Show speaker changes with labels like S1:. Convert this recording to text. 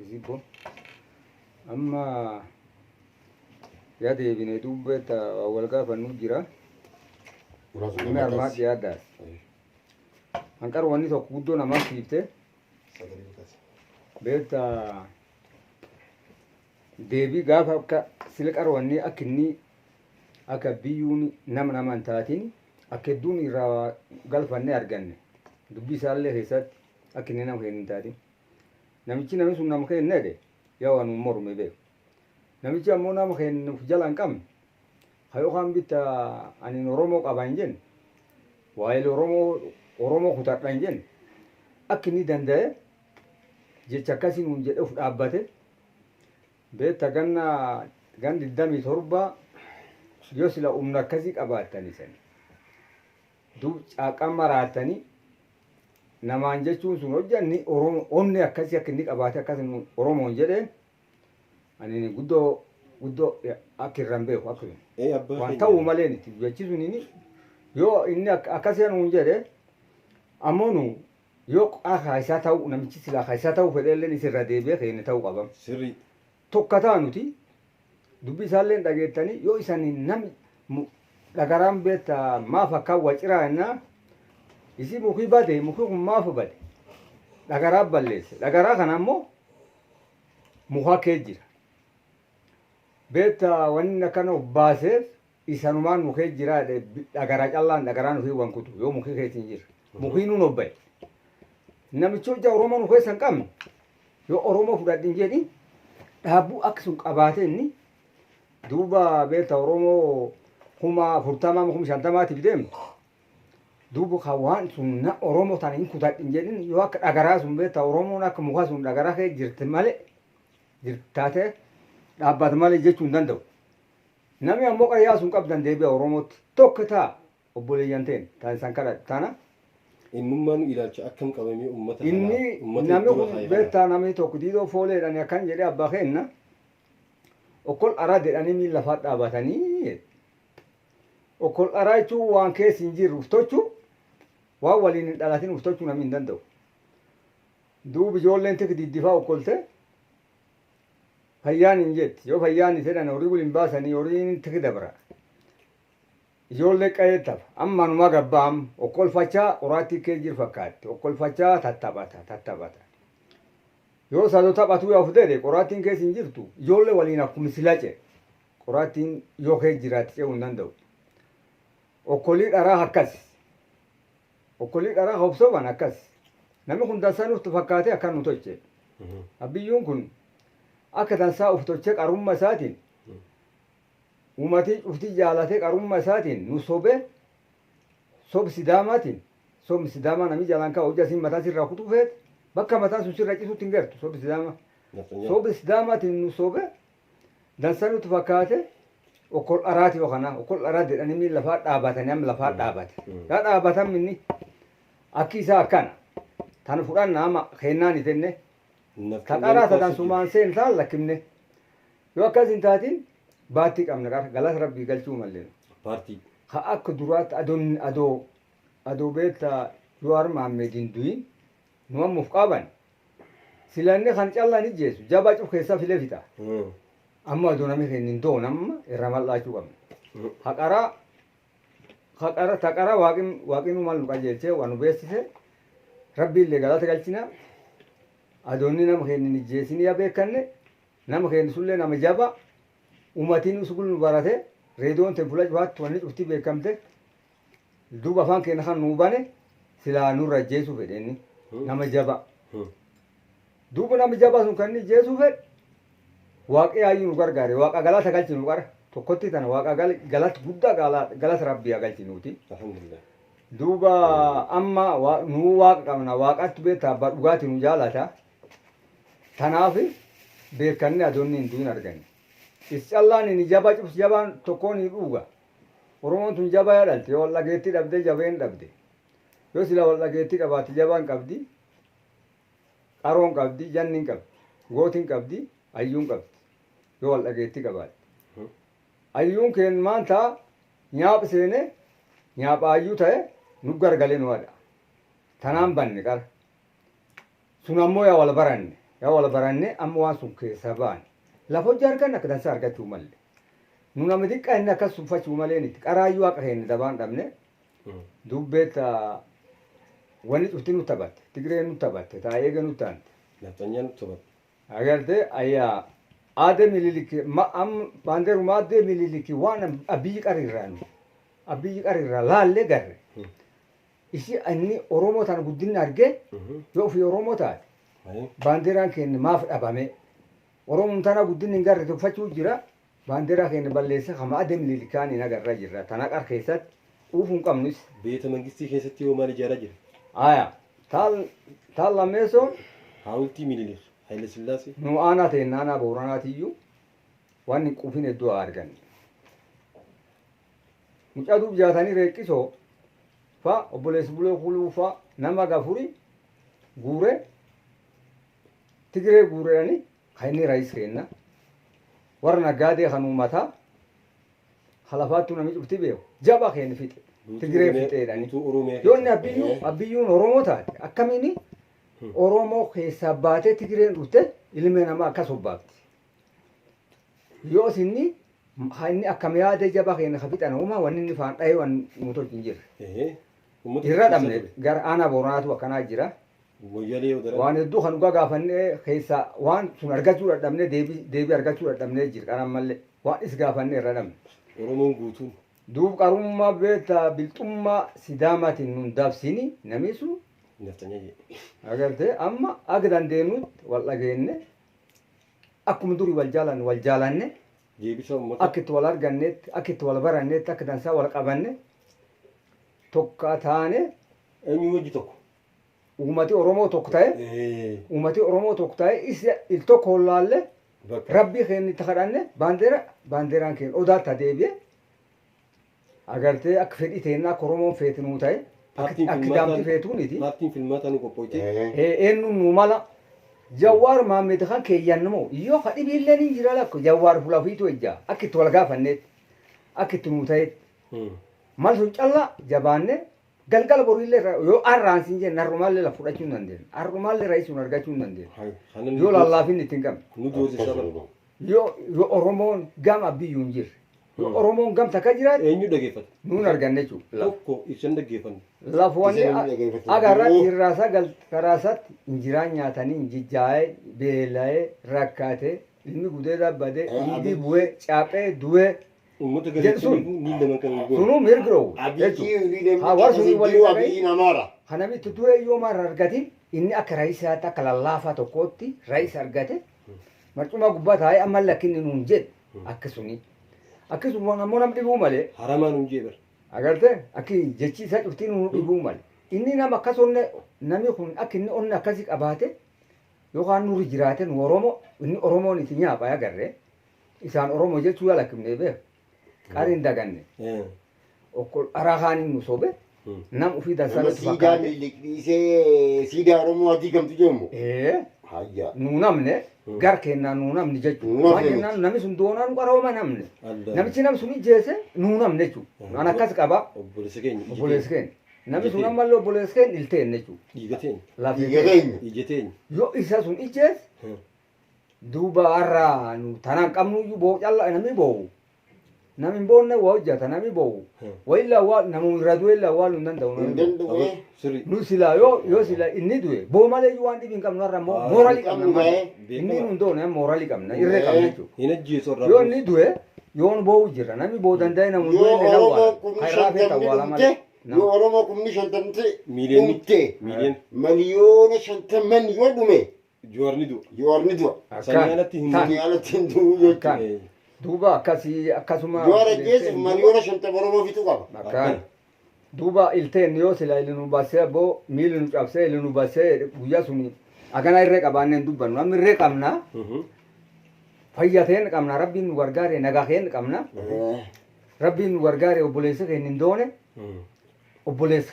S1: Zibbo. Amma yaada deebinee dubbata wal gaafannuu jira. Inni armaatti yaaddaas. Hanqar wanni tokko guddoo namaaf siifte beekta deebii gaafa akka silqar wanni akka inni akka biyyuun nama hin taatiin akka hedduun irraa galfannee arganne dubbii isaallee keessatti akka inni nama hin taatiin namichi namni sun nama hin jedhe yaa waan morme beeku namichi ammoo nama hin jala hin qabne yookaan bitta ani Oromoo qaba hin jenne waa'ee Oromoo kutadha hin jenne akka inni danda'e jecha akkasiin hun jedhe of dhaabbate beekta gan 27 yoo sila humna akkasii qabaattanii sani duub caaqaan maraatanii namaan jechuun sun hojjanni onni akkasii akka inni qabaate akkasii Oromoon jedheen ani guddoo akka irraan beeku akkasuma waan ta'uu malee itti jechisuun yoo inni akkasii hun jedhe ammoo nu yoo haasaa ta'u namichi silaa haasaa ta'u fedheelleen isirra deebi'ee keenya ta'uu qabam.
S2: Sirrii.
S1: Tokkataa nuti dubbii isaallee dhageettanii yoo isaan namni dhagaraan beekta maaf akka waciraa jennaa isii mukii bade mukii kun maaf bade dhagaraa balleesse dhagaraa kana ammoo mukaa kee jira beekta wanni akkana baaseef isanumaan mukee jira dhagaraa callaan dhagaraan ofii wankutu yoo mukii keetiin jira mukii nuun obbaye namichi hojjaa Oromoo nu keessa hin qabne yoo Oromoo fudhadhin jedhi dhaabbuu akkasuma qabaate inni duuba beekta Oromoo 50,000 deemu duuba kan waan sun na Oromoo tana hin kutadhin jedhin yoo akka dhagaraa sun beekta Oromoon akka muka sun dhagaraa kee jirti malee jirtaate dhaabbata malee jechuu hin danda'u. Namni ammoo qaryaa sun qabdan deebi'a Oromootti tokko ta'a obboleeyyan ta'en taasisan kadha tana.
S2: Innummaan ilaalcha akkam qabamee uummata
S1: inni namni kun beektaa namni tokko diidoo fooleedhaan akkan jedhee abbaa keenna okkol dharaa jedhanii miila lafaa dhaabatanii okkol dharaa jechuun waan keessi hin jirre uftochuu waan waliin hin dhalatin uftochuu namni hin danda'u. Duuba ijoolleen tikki diddifaa okkolte fayyaan hin jetti yoo fayyaan jedhan horii waliin baasanii horiin tikki dabra. Ijoollee qayeettaaf ammanuma gabbaam okkolfachaa qoraattii kee jiru fakkaatti okkolfachaa tattaphata yoo sadoo taphatu yaa fudhate qoraattiin keessa hin jirtu ijoollee waliin akkuma silace qoraattiin yoo kee jiraatti ce'uu hin danda'u okkolii dharaa akkas okkolii dharaa hobsoban akkas namni kun dansaa nuuf fakkaatee akkan nu tolche abiyyuun kun akka dansaa uf tolchee qarummaa isaatiin uummatii cuftii jaalatee qarummaa isaatiin nu sobee sobni sidaamaa namni jaalaan kaa hojjaa siin mataa sirraa kutuu feet bakka mataan sun sirra cisuutti hin gartu sobni sidaamaatiin nu sobee dansaa nutti fakkaate okkol dharaati yookaan okkol dharaa jedhanii miila lafaa dhaabatanii amma lafaa dhaabate yaa dhaabatan minni akki isaa akkana tan fudhan nama kennaan itenne kan dharaa tataan sumaan seen taan lakkifne yoo akkas hin taatiin baattii qabna galata rabbii galchuu mallee
S2: paartii
S1: ka akka duraatti adoo beekta yoo harmaammeedin duyin nu ammuuf qaban silanne kan callaan ijjeessu jabaa cuf keessaa filee fixa amma adoo namni kennin doon amma irra mal'aachuu qabna haqara waaqinu mal nu qajeelchee waan nu beessise rabbiillee galata galchina adoonni nama kennin ijjeessinii yaa beekanne nama kenni sullee nama jaba uummatiin usugul nu barate reedoon te fula cufaatti wanni cuftii beekamte duuba afaan keenya kan nuu bane silaa nurra jeesuu fedhenni nama jaba duuba nama jaba sun kan inni jeesuu fedhe waaqee hayyuu nu gargaare waaqa galata galchi nu qara tokkotti tana waaqa galata guddaa galata rabbii galchi nuti duuba amma nuu waaqa qabna waaqatti beekta abbaa dhugaati nu jaalata tanaaf beekanne adoonni hin duun arganne. Iscallaan inni jaba cufs jabaan tokkoon hin dhuga. Oromoon tun jaba yaa dhalte yoo dhageetti dhabde jabeen dhabde. Yoo sila wal dhageetti qabaate jabaan qabdi. Qaroon qabdi, jannin qabdi, gootiin qabdi, ayyuun qabdi. Yoo wal dhageetti qabaate. Ayyuun keen maanta nyaapha seene nyaapha ayyuu ta'e nu gargalee nu haadha. Tanaan banne qara. Sun ammoo yaa wal baranne. yaa wal baranne amma waan sun keessaa ba'an lafa hojii argan akka dansa argachuu malle nu nama xiqqaa inni akkas uffachuu malee niti qaraayyuu akka keenya dabaan dhabne dubbeetta wanni cufti nu taphatte Tigree nu taphatte taa'eega nu taante
S2: Naftanyaa nutti taphatte.
S1: agartee ayyaa aadee mililiki baandeeruma aadee mililiki waan abiyyi qarirraa laallee garre isi inni Oromoo tana guddinni argee yoo ofii Oromoo taate baandeeraan keenya maaf dhabame Oromoon tana guddinni hin garre tuffachuu jira baandeeraa keenya balleessa kama aadee mililikaan hin agarra jirra tana qar keessatti dhuufuu hin qabnus.
S2: Beeta mangistii keessatti yoo maal ijaaraa jira?
S1: Aya taal lammeessoo
S2: Haawultii Minilik Haile Sillaasee.
S1: nu aanaa ta'e naannaa Booranaatiyyuu waan hin quufin hedduu haa arganne. Mucaa duub jaatanii reeqqisoo fa obboleessi bulee kuluu fa nama gafuri guure Tigree guureedhani kan inni raayis kenna warra naggaadee kan uummataa halafaattuu namni cufti beeku jaba keenya fixe Tigree fixeedhani yoo inni abbiyyuun Oromoo taate akkamiini Oromoo keessaa baatee Tigreen dhufte ilmi namaa akkas obbaafti yoo isinni inni akkam yaadee jaba keenya ka fixan uuma wanni inni faan dhahee waan nuti hojii jirre irra dhabne gara aanaa Booranaatu akkanaa jira waan hedduu kan dhugaa gaafannee keessaa waan sun argachuu dadhabnee deebii argachuu dadhabnee jira qaran mallee waan is gaafannee irra dhabne.
S2: Oromoon guutuun.
S1: Duub qarummaa beekta bilxummaa Sidaamaatiin nun dabsini namni sun
S2: Naftanyaa jedhe.
S1: agartee amma akka dandeenyutti wal dhageenne akkuma durii wal jaalanne
S2: Jeebisa uummata.
S1: akka itti wal arganneetti akka itti wal baranneetti akka dansaa wal qabanne tokko taane
S2: Eenyu wajji tokko.
S1: uummati Oromoo tokko ta'e uummati Oromoo tokko ta'e isa il tokko hollaalle rabbii keenya itti kadhanne baandeeraan keenya odaatti deebi'e agartee akka fedhii teenna akka Oromoon feetinuu ta'e akka daamti feetuuniti
S2: Paartiin filmaataa nu qophoite.
S1: eenyu nu mala Jawaar Maammed kan keeyyannamoo yoo kadhibiillee ni jira lakko Jawaar fulafiitu ejjaa akka itti wal gaafanneetti akka itti nuu ta'etti mal sun callaa jabaanne galgala boriillee yoo arraansin jenne harrumaallee la fudhachuu hin dandeenye harrumaallee raayisuun argachuu hin dandeenye yoo lallaafin ittiin qabne
S2: Nu doorsisa bara.
S1: yoo Oromoon gama biyyuu hin jirre yoo Oromoon gamta ka jiraate
S2: Eenyu dhageeffata?
S1: nuun arganne jechuudha.
S2: Tokko ibsan dhaggeeffanne.
S1: Lafoonni agarra irraasaa karaasaatti injiraan nyaatanii injijjaa'ee beela'ee rakkaatee ilmi gudee dhabbate dhiibii bu'ee caaphee du'ee
S2: Uummata
S1: Jedhsun.
S2: galitti ni lama kan
S1: sunuu mirgiroo jechuudha. Hawaasni waliin
S3: namaara.
S1: kanamitti du'e yoo maara argatin inni akka raayisaatti akka lallaafaa tokkootti raayis argate marcuma gubbaa taa'ee amma lakkinni nuun jedhe akkasuni akkasuma ammoo nam dhibuu malee
S2: haramaan hin jeebar.
S1: agarte akki jechi isa cuftii nu dhibuu malee inni nama akkas onne namni kun akka inni onne akkasii qabaate yookaan nurri jiraate nu Oromoo inni Oromoon itti nyaaphaa agarre isaan Oromoo jechuu yaalakimnee beeku qariin daganne okkol arahaaniin nu sobe nam ufii dansaa
S3: Siidaa miliqsiisee siidaa Oromoo adii gamtu jedhamu. Hayya.
S1: nu namne gar kennaa nu namni jechuudha. Waan jennaan namni sun doonaan qarooma namne. Namichi nam suni jeese nu namne jechuudha. An akkas qaba
S2: Obboleessa keenya.
S1: obboleessi keenya. Namni sun ammallee obboleessi keenya ilteen jechuudha.
S2: Dhiiga teenya.
S1: Lafee
S3: Dhiigateenya.
S2: Ija teenya.
S1: yoo isa sun ijjees duuba har'a nu tanaan qabnuyyuu boo calla namni boo'u. Namni hin boonne waa hojjata namni boo'u. Wayilla waa namu irra du'e illaa waa hin danda'u.
S3: Hin danda'u.
S2: Sirri.
S1: Nu silaa yoo silaa inni du'e boo malee waan dhibi hin qabnu har'a immoo mooraalii qabna malee. Inni nu hin doone mooraalii qabna irree qabna jechuudha.
S2: Hin ajjeesu irraa.
S1: Yoo inni du'e yoon boo'u jira namni boo danda'e namu du'e
S3: Yoo
S1: illee
S3: Oromoo
S1: nawwaala.
S3: kumni
S1: Kayraa feeta awwaala malee.
S3: shantamni yoo Oromoo kumni shantamti
S2: Miiliyoonni.
S3: dhumte
S2: Miiliyoon.
S3: miliyoona shantamman yoo dhume
S2: Joorni du'a.
S3: yoorni du'a.
S2: Sanyaanatti hin
S1: Tan.
S2: du'u.
S3: Sanyaanatti hin du'u jechuudha.
S1: Akkaan. Duuba akkasii akkasuma.
S3: Joora jeessu miliyoona shantama Oromoo fitu qaba.
S1: Akkaan. Duuba ilteen yoo sila illi nu baasee boo miilli nu cabsee illi nu baasee guyyaa suni agana irree qabaanneen dubbannu amma irree qabna fayyateen qabna rabbiin nu gargaare nagaheen qabna rabbiin nu gargaare obboleessa keenya hin doone obboleessa